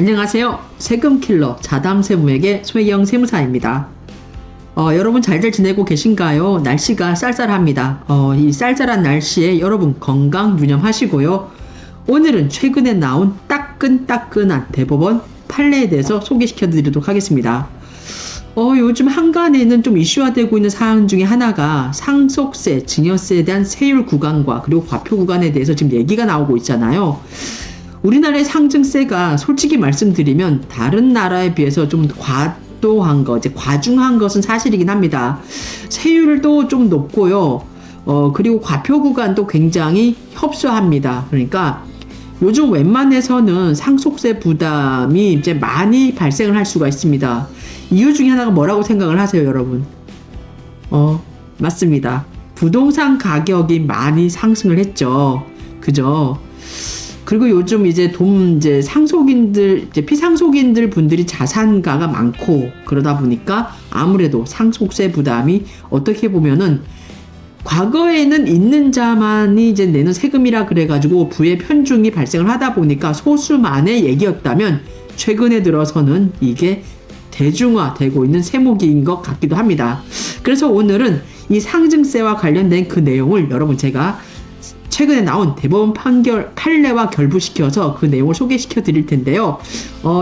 안녕하세요. 세금킬러 자담세무에게 손혜경 세무사입니다. 여러분 잘들 지내고 계신가요? 날씨가 쌀쌀합니다. 이 쌀쌀한 날씨에 여러분 건강 유념하시고요. 오늘은 최근에 나온 따끈따끈한 대법원 판례에 대해서 소개시켜 드리도록 하겠습니다. 요즘 한간에는 좀 이슈화되고 있는 사안 중에 하나가 상속세, 증여세에 대한 세율 구간과 그리고 과표 구간에 대해서 지금 얘기가 나오고 있잖아요. 우리나라의 상증세가 솔직히 말씀드리면 다른 나라에 비해서 좀 과도한 것, 이제 과중한 것은 사실이긴 합니다. 세율도 좀 높고요. 그리고 과표 구간도 굉장히 협소합니다. 그러니까 요즘 웬만해서는 상속세 부담이 이제 많이 발생을 할 수가 있습니다. 이유 중에 하나가 뭐라고 생각을 하세요, 여러분? 맞습니다. 부동산 가격이 많이 상승을 했죠. 그죠? 그리고 요즘 이제 상속인들, 피상속인들 분들이 자산가가 많고 그러다 보니까 아무래도 상속세 부담이 어떻게 보면은 과거에는 있는 자만이 이제 내는 세금이라 그래가지고 부의 편중이 발생을 하다 보니까 소수만의 얘기였다면 최근에 들어서는 이게 대중화되고 있는 세무기인 것 같기도 합니다. 그래서 오늘은 이 상증세와 관련된 그 내용을 여러분 제가 최근에 나온 대법원 판례와 결부시켜서 그 내용을 소개시켜 드릴 텐데요.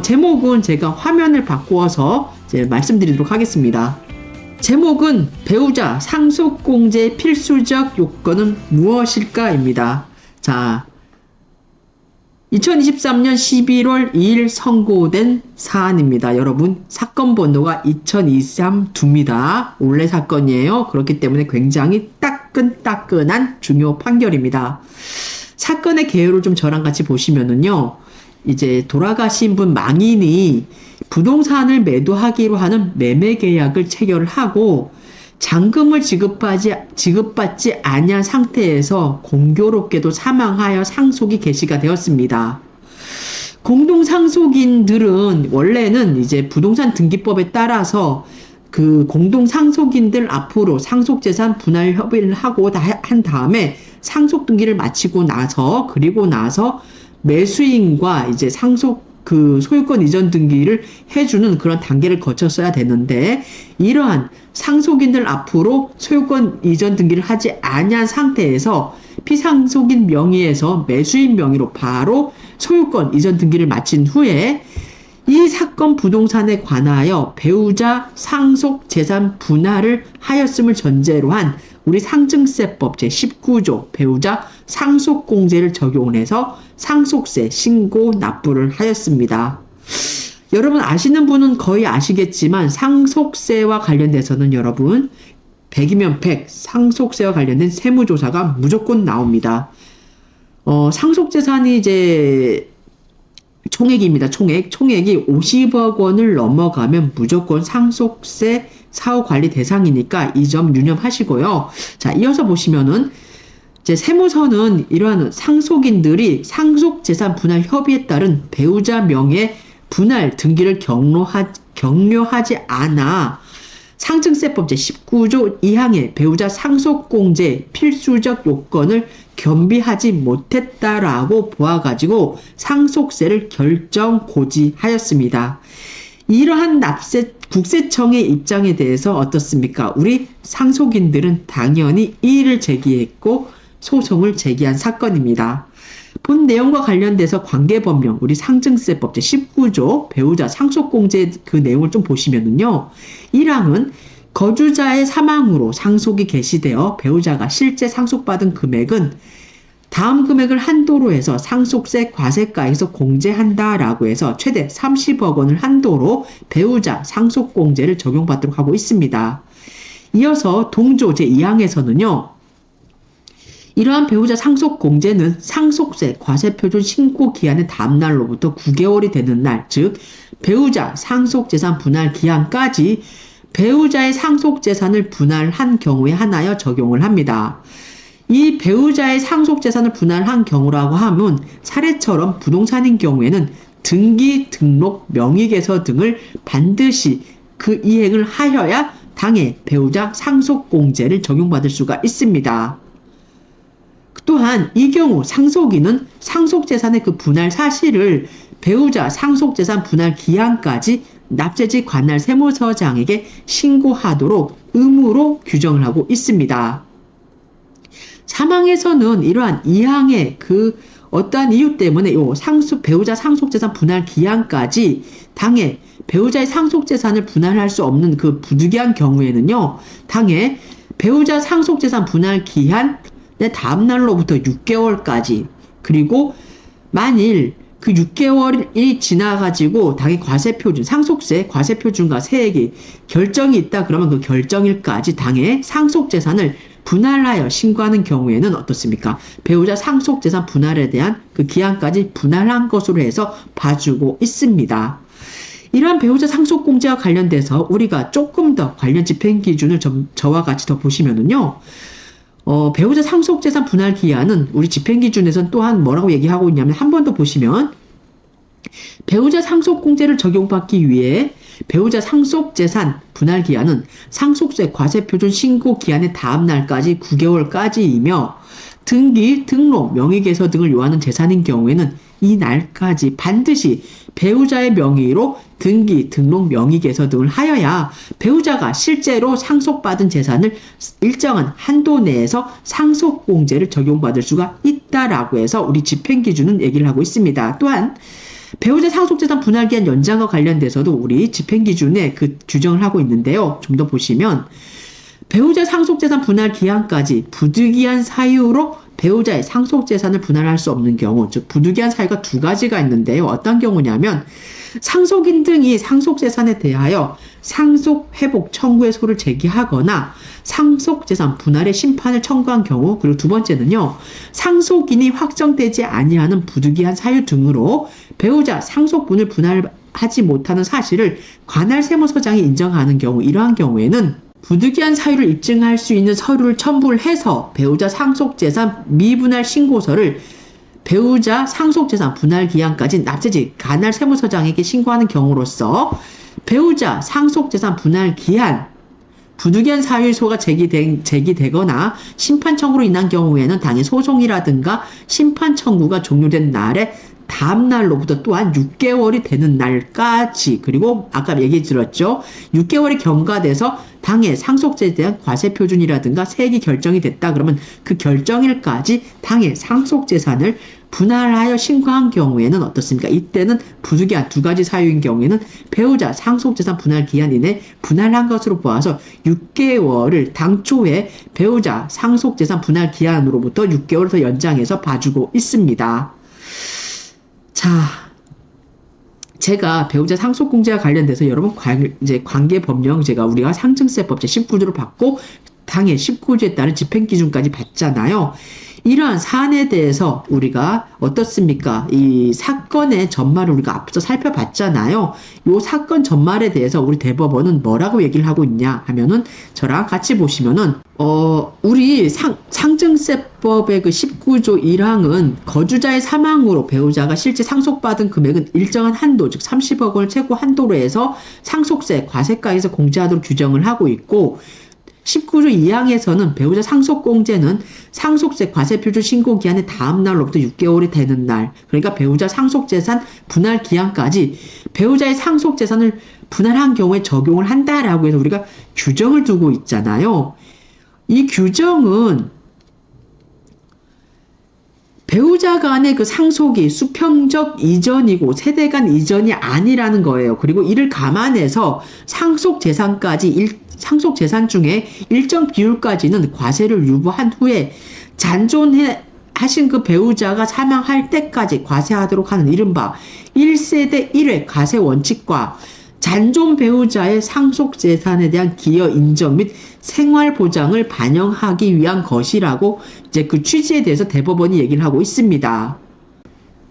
제목은 제가 화면을 바꾸어서 이제 말씀드리도록 하겠습니다. 제목은 배우자 상속공제의 필수적 요건은 무엇일까입니다. 자, 2023년 11월 2일 선고된 사안입니다. 여러분, 사건 번호가 2023-2입니다. 올해 사건이에요. 그렇기 때문에 굉장히 따끈따끈한 중요 판결입니다. 사건의 개요를 좀 저랑 같이 보시면은요, 이제 돌아가신 분 망인이 부동산을 매도하기로 하는 매매 계약을 체결을 하고 잔금을 지급받지 아니한 상태에서 공교롭게도 사망하여 상속이 개시가 되었습니다. 공동상속인들은 원래는 이제 부동산 등기법에 따라서 그 공동상속인들 앞으로 상속재산 분할 협의를 하고 한 다음에 상속 등기를 마치고 나서 그리고 나서 매수인과 이제 소유권 이전 등기를 해주는 그런 단계를 거쳤어야 되는데 이러한 상속인들 앞으로 소유권 이전 등기를 하지 아니한 상태에서 피상속인 명의에서 매수인 명의로 바로 소유권 이전 등기를 마친 후에 이 사건 부동산에 관하여 배우자 상속 재산 분할을 하였음을 전제로 한 우리 상증세법 제19조 배우자 상속공제를 적용을 해서 상속세 신고 납부를 하였습니다. 여러분 아시는 분은 거의 아시겠지만 상속세와 관련돼서는 여러분 100이면 100 상속세와 관련된 세무조사가 무조건 나옵니다. 상속재산이 이제 총액입니다. 총액이 50억 원을 넘어가면 무조건 상속세 사후관리 대상이니까 이 점 유념하시고요. 자, 이어서 보시면은 이제 세무서는 이러한 상속인들이 상속재산 분할 협의에 따른 배우자 명의 분할 등기를 격려하지 않아 상증세법 제19조 2항의 배우자 상속공제 필수적 요건을 겸비하지 못했다라고 보아가지고 상속세를 결정 고지하였습니다. 이러한 국세청의 입장에 대해서 어떻습니까? 우리 상속인들은 당연히 이의를 제기했고 소송을 제기한 사건입니다. 본 내용과 관련돼서 관계법령 우리 상증세법 제19조 배우자 상속공제 그 내용을 좀 보시면은요. 1항은 거주자의 사망으로 상속이 개시되어 배우자가 실제 상속받은 금액은 다음 금액을 한도로 해서 상속세 과세가에서 공제한다라고 해서 최대 30억 원을 한도로 배우자 상속공제를 적용받도록 하고 있습니다. 이어서 동조 제2항에서는요. 이러한 배우자 상속공제는 상속세 과세표준 신고 기한의 다음날로부터 9개월이 되는 날, 즉 배우자 상속재산 분할 기한까지 배우자의 상속재산을 분할한 경우에 한하여 적용을 합니다. 이 배우자의 상속재산을 분할한 경우라고 하면 사례처럼 부동산인 경우에는 등기, 등록, 명의개서 등을 반드시 그 이행을 하여야 당해 배우자 상속공제를 적용받을 수가 있습니다. 또한 이 경우 상속인은 상속재산의 그 분할 사실을 배우자 상속재산 분할 기한까지 납세지 관할 세무서장에게 신고하도록 의무로 규정을 하고 있습니다. 사망에서는 이러한 이항의 그 어떠한 이유 때문에 배우자 상속재산 분할 기한까지 당해 배우자의 상속재산을 분할할 수 없는 그 부득이한 경우에는요, 당해 배우자 상속재산 분할 기한의 다음 날로부터 6개월까지, 그리고 만일 그 6개월이 지나가지고 당해 과세표준, 상속세 과세표준과 세액이 결정이 있다 그러면 그 결정일까지 당해 상속재산을 분할하여 신고하는 경우에는 어떻습니까? 배우자 상속재산 분할에 대한 그 기한까지 분할한 것으로 해서 봐주고 있습니다. 이러한 배우자 상속공제와 관련돼서 우리가 조금 더 관련 집행기준을 저와 같이 더 보시면은요, 배우자 상속재산 분할 기한은 우리 집행기준에서는 또한 뭐라고 얘기하고 있냐면, 한 번 더 보시면, 배우자 상속공제를 적용받기 위해 배우자 상속재산 분할 기한은 상속세 과세표준 신고 기한의 다음 날까지 9개월까지이며, 등기, 등록, 명의개서 등을 요하는 재산인 경우에는 이 날까지 반드시 배우자의 명의로 등기, 등록, 명의개서 등을 하여야 배우자가 실제로 상속받은 재산을 일정한 한도 내에서 상속공제를 적용받을 수가 있다라고 해서 우리 집행기준은 얘기를 하고 있습니다. 또한 배우자 상속재산 분할기한 연장과 관련돼서도 우리 집행기준에 그 규정을 하고 있는데요. 좀 더 보시면 배우자 상속재산 분할 기한까지 부득이한 사유로 배우자의 상속재산을 분할할 수 없는 경우, 즉 부득이한 사유가 두 가지가 있는데요. 어떤 경우냐면 상속인 등이 상속재산에 대하여 상속회복 청구의 소를 제기하거나 상속재산 분할의 심판을 청구한 경우, 그리고 두 번째는요, 상속인이 확정되지 아니하는 부득이한 사유 등으로 배우자 상속분을 분할하지 못하는 사실을 관할 세무서장이 인정하는 경우, 이러한 경우에는 부득이한 사유를 입증할 수 있는 서류를 첨부를 해서 배우자 상속재산 미분할 신고서를 배우자 상속재산 분할 기한까지 납세지 관할 세무서장에게 신고하는 경우로서 배우자 상속재산 분할 기한 부득이한 사유소가 제기되거나 심판 청구로 인한 경우에는 당해 소송이라든가 심판 청구가 종료된 날에 다음 날로부터 또한 6개월이 되는 날까지, 그리고 아까 얘기 들었죠. 6개월이 경과돼서 당해 상속세에 대한 과세표준이라든가 세액이 결정이 됐다 그러면 그 결정일까지 당해 상속재산을 분할하여 신고한 경우에는 어떻습니까? 이때는 부득이한 두 가지 사유인 경우에는 배우자 상속재산 분할 기한 이내 분할한 것으로 보아서 6개월을 당초에 배우자 상속재산 분할 기한으로부터 6개월을 더 연장해서 봐주고 있습니다. 자, 제가 배우자 상속공제와 관련돼서 여러분 이제 관계법령 우리가 상증세법 제19조를 받고 당해 19조에 따른 집행기준까지 봤잖아요. 이러한 사안에 대해서 우리가 어떻습니까? 이 사건의 전말을 우리가 앞서 살펴봤잖아요. 이 사건 전말에 대해서 우리 대법원은 뭐라고 얘기를 하고 있냐 하면은 저랑 같이 보시면은 우리 상증세법의 그 19조 1항은 거주자의 사망으로 배우자가 실제 상속받은 금액은 일정한 한도, 즉 30억 원을 최고 한도로 해서 상속세, 과세가에서 공제하도록 규정을 하고 있고, 19조 2항에서는 배우자 상속공제는 상속세 과세표준 신고 기한의 다음 날로부터 6개월이 되는 날, 그러니까 배우자 상속재산 분할 기한까지 배우자의 상속재산을 분할한 경우에 적용을 한다라고 해서 우리가 규정을 두고 있잖아요. 이 규정은 배우자 간의 그 상속이 수평적 이전이고 세대 간 이전이 아니라는 거예요. 그리고 이를 감안해서 상속재산 중에 일정 비율까지는 과세를 유보한 후에 하신 그 배우자가 사망할 때까지 과세하도록 하는 이른바 1세대 1회 과세 원칙과 잔존 배우자의 상속재산에 대한 기여 인정 및 생활보장을 반영하기 위한 것이라고 이제 그 취지에 대해서 대법원이 얘기를 하고 있습니다.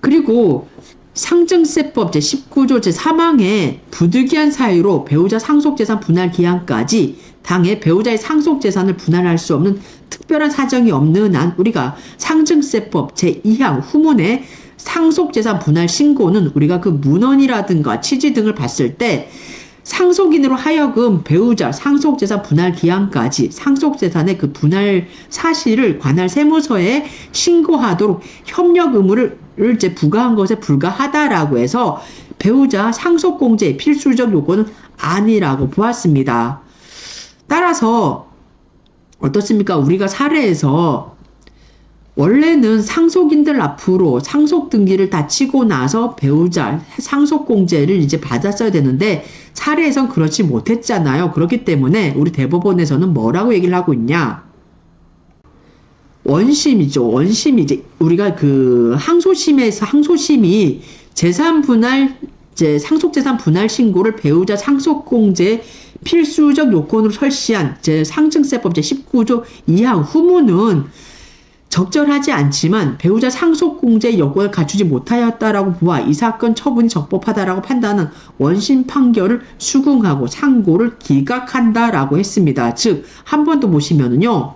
그리고 상증세법 제19조 제3항에 부득이한 사유로 배우자 상속재산 분할 기한까지 당해 배우자의 상속재산을 분할할 수 없는 특별한 사정이 없는 한 우리가 상증세법 제2항 후문에 상속재산 분할 신고는 우리가 그 문헌이라든가 취지 등을 봤을 때 상속인으로 하여금 배우자 상속재산 분할 기한까지 상속재산의 그 분할 사실을 관할 세무서에 신고하도록 협력 의무를 이제 부과한 것에 불과하다라고 해서 배우자 상속공제의 필수적 요건은 아니라고 보았습니다. 따라서 어떻습니까? 우리가 사례에서 원래는 상속인들 앞으로 상속 등기를 다 치고 나서 배우자 상속공제를 이제 받았어야 되는데 사례에선 그렇지 못했잖아요. 그렇기 때문에 우리 대법원에서는 뭐라고 얘기를 하고 있냐? 원심이죠. 원심이 이제 우리가 그 항소심이 재산 분할 이제 상속재산 분할 신고를 배우자 상속공제 필수적 요건으로 설시한 제 상증세법 제 19조 2항 후문은 적절하지 않지만 배우자 상속공제 여건을 갖추지 못하였다라고 보아 이 사건 처분이 적법하다라고 판단하는 원심 판결을 수긍하고 상고를 기각한다라고 했습니다. 즉, 한 번 더 보시면은요.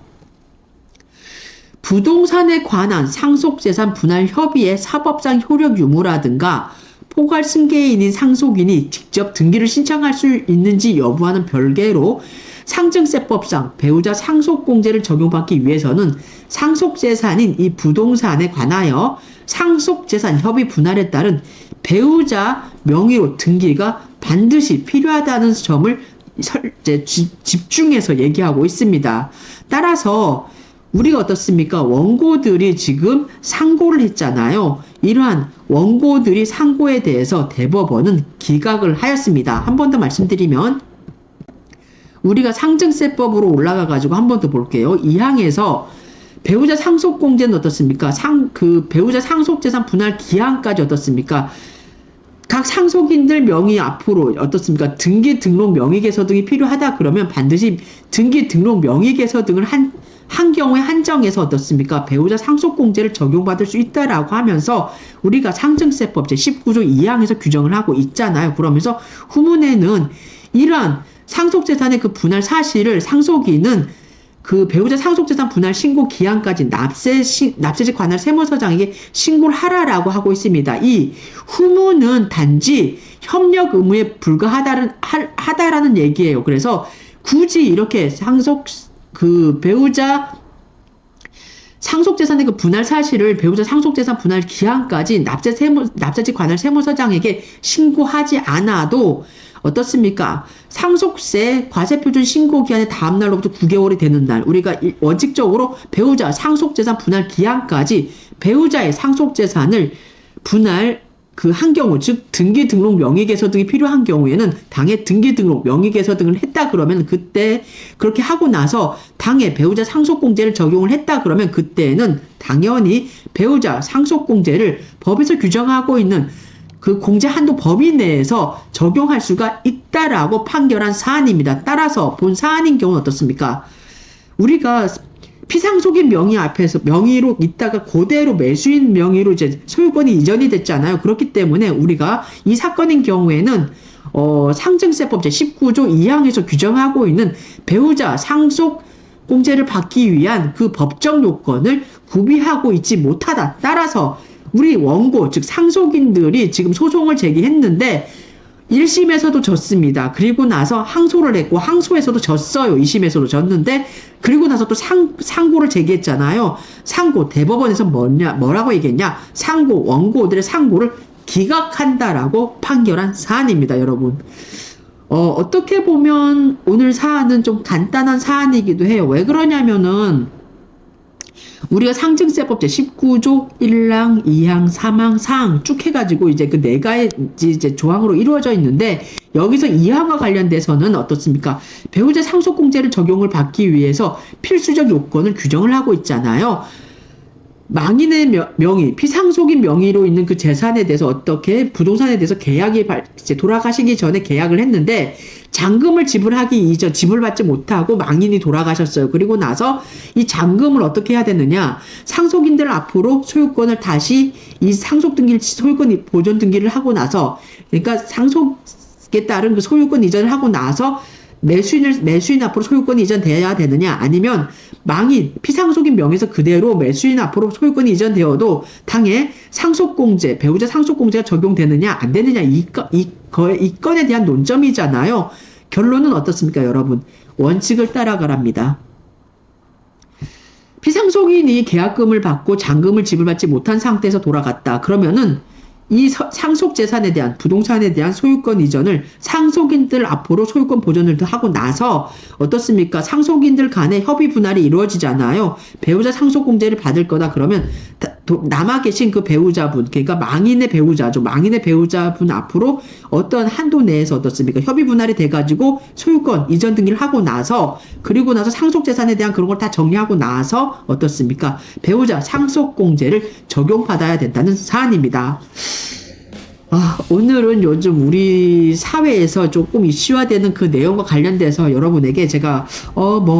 부동산에 관한 상속재산 분할 협의의 사법상 효력 유무라든가 포괄 승계인인 상속인이 직접 등기를 신청할 수 있는지 여부와는 별개로 상증세법상 배우자 상속공제를 적용받기 위해서는 상속재산인 이 부동산에 관하여 상속재산 협의 분할에 따른 배우자 명의로 등기가 반드시 필요하다는 점을 집중해서 얘기하고 있습니다. 따라서 우리가 어떻습니까? 원고들이 지금 상고를 했잖아요. 이러한 원고들이 상고에 대해서 대법원은 기각을 하였습니다. 한 번 더 말씀드리면 우리가 상증세법으로 올라가가지고 한 번 더 볼게요. 이 항에서 배우자 상속공제는 어떻습니까? 배우자 상속재산 분할 기한까지 어떻습니까? 각 상속인들 명의 앞으로 어떻습니까? 등기 등록 명의개서 등이 필요하다 그러면 반드시 등기 등록 명의개서 등을 한 경우에 한정해서 어떻습니까? 배우자 상속공제를 적용받을 수 있다라고 하면서 우리가 상증세법 제19조 2항에서 규정을 하고 있잖아요. 그러면서 후문에는 이러한 상속재산의 그 분할 사실을 상속인은 그 배우자 상속재산 분할 신고 기한까지 납세직 관할 세무서장에게 신고를 하라라고 하고 있습니다. 이 후문은 단지 협력 의무에 불과하다라는 얘기예요. 그래서 굳이 이렇게 배우자 상속재산의 그 분할 사실을 배우자 상속재산 분할 기한까지 납세직 관할 세무서장에게 신고하지 않아도 어떻습니까? 상속세 과세표준 신고 기한의 다음 날로부터 9개월이 되는 날 우리가 원칙적으로 배우자 상속재산 분할 기한까지 배우자의 상속재산을 분할 한 경우, 즉 등기 등록 명의개서 등이 필요한 경우에는 당해 등기 등록 명의개서 등을 했다 그러면 그때 그렇게 하고 나서 당해 배우자 상속공제를 적용을 했다 그러면 그때는 당연히 배우자 상속공제를 법에서 규정하고 있는 그 공제 한도 범위 내에서 적용할 수가 있다라고 판결한 사안입니다. 따라서 본 사안인 경우는 어떻습니까? 우리가 피상속인 명의 앞에서 명의로 있다가 그대로 매수인 명의로 이제 소유권이 이전이 됐잖아요. 그렇기 때문에 우리가 이 사건인 경우에는 상증세법 제19조 2항에서 규정하고 있는 배우자 상속 공제를 받기 위한 그 법적 요건을 구비하고 있지 못하다. 따라서 우리 원고 즉 상속인들이 지금 소송을 제기했는데 1심에서도 졌습니다. 그리고 나서 항소를 했고 항소에서도 졌어요. 2심에서도 졌는데 그리고 나서 또 상고를 제기했잖아요. 상고 대법원에서 뭐라고 얘기했냐? 원고들의 상고를 기각한다라고 판결한 사안입니다, 여러분. 어떻게 보면 오늘 사안은 좀 간단한 사안이기도 해요. 왜 그러냐면은 우리가 상증세법 제19조 1항, 2항, 3항, 4항 쭉 해가지고 이제 그 네 가지 이제 조항으로 이루어져 있는데 여기서 2항과 관련돼서는 어떻습니까? 배우자 상속공제를 적용을 받기 위해서 필수적 요건을 규정을 하고 있잖아요. 망인의 명의, 피상속인 명의로 있는 그 재산에 대해서 어떻게 부동산에 대해서 계약이 이제 돌아가시기 전에 계약을 했는데 잔금을 지불하기 이전 지불받지 못하고 망인이 돌아가셨어요. 그리고 나서 이 잔금을 어떻게 해야 되느냐? 상속인들 앞으로 소유권을 다시 이 상속 등기를 소유권 보존 등기를 하고 나서 그러니까 상속에 따른 그 소유권 이전을 하고 나서 매수인 앞으로 소유권이 이전돼야 되느냐, 아니면 망인, 피상속인 명의에서 그대로 매수인 앞으로 소유권이 이전되어도 당해 상속공제, 배우자 상속공제가 적용되느냐, 안 되느냐, 이 건에 대한 논점이잖아요. 결론은 어떻습니까, 여러분? 원칙을 따라가랍니다. 피상속인이 계약금을 받고 잔금을 지불받지 못한 상태에서 돌아갔다. 그러면은 이 상속재산에 대한, 부동산에 대한 소유권 이전을 상속인들 앞으로 소유권 보전을 하고 나서 어떻습니까? 상속인들 간의 협의 분할이 이루어지잖아요. 배우자 상속공제를 받을 거다 그러면 남아 계신 그 배우자분, 그러니까 망인의 배우자죠. 망인의 배우자분 앞으로 어떤 한도 내에서 어떻습니까? 협의 분할이 돼가지고 소유권 이전 등기를 하고 나서, 그리고 나서 상속재산에 대한 그런 걸 다 정리하고 나서 어떻습니까? 배우자 상속공제를 적용받아야 된다는 사안입니다. 오늘은 요즘 우리 사회에서 조금 이슈화되는 그 내용과 관련돼서 여러분에게 제가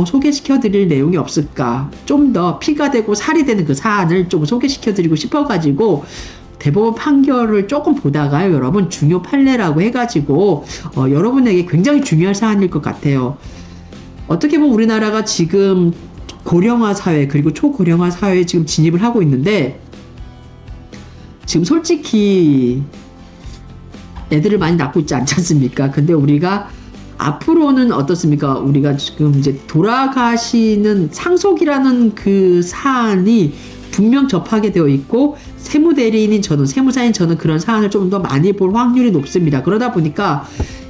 소개시켜 드릴 내용이 없을까, 좀 더 피가 되고 살이 되는 그 사안을 좀 소개시켜 드리고 싶어 가지고 대법원 판결을 조금 보다가요, 여러분, 중요 판례라고 해가지고 여러분에게 굉장히 중요한 사안일 것 같아요. 어떻게 보면 우리나라가 지금 고령화 사회, 그리고 초고령화 사회에 지금 진입을 하고 있는데, 지금 솔직히 애들을 많이 낳고 있지 않지 않습니까? 근데 우리가 앞으로는 어떻습니까? 우리가 지금 이제 돌아가시는 상속이라는 그 사안이 분명 접하게 되어 있고, 세무대리인인 저는, 세무사인 저는 그런 사안을 좀 더 많이 볼 확률이 높습니다. 그러다 보니까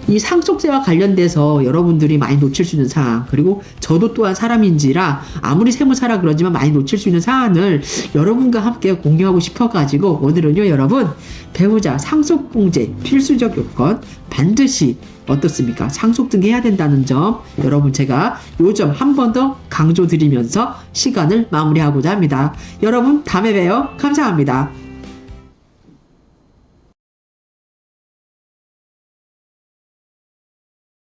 이 상속세와 관련돼서 여러분들이 많이 놓칠 수 있는 사안, 그리고 저도 또한 사람인지라 아무리 세무사라 그러지만 많이 놓칠 수 있는 사안을 여러분과 함께 공유하고 싶어가지고 오늘은요, 여러분, 배우자 상속공제 필수적 요건 반드시 어떻습니까? 상속등기해야 된다는 점, 여러분, 제가 요 점 한 번 더 강조드리면서 시간을 마무리하고자 합니다. 여러분, 다음에 봬요. 감사합니다.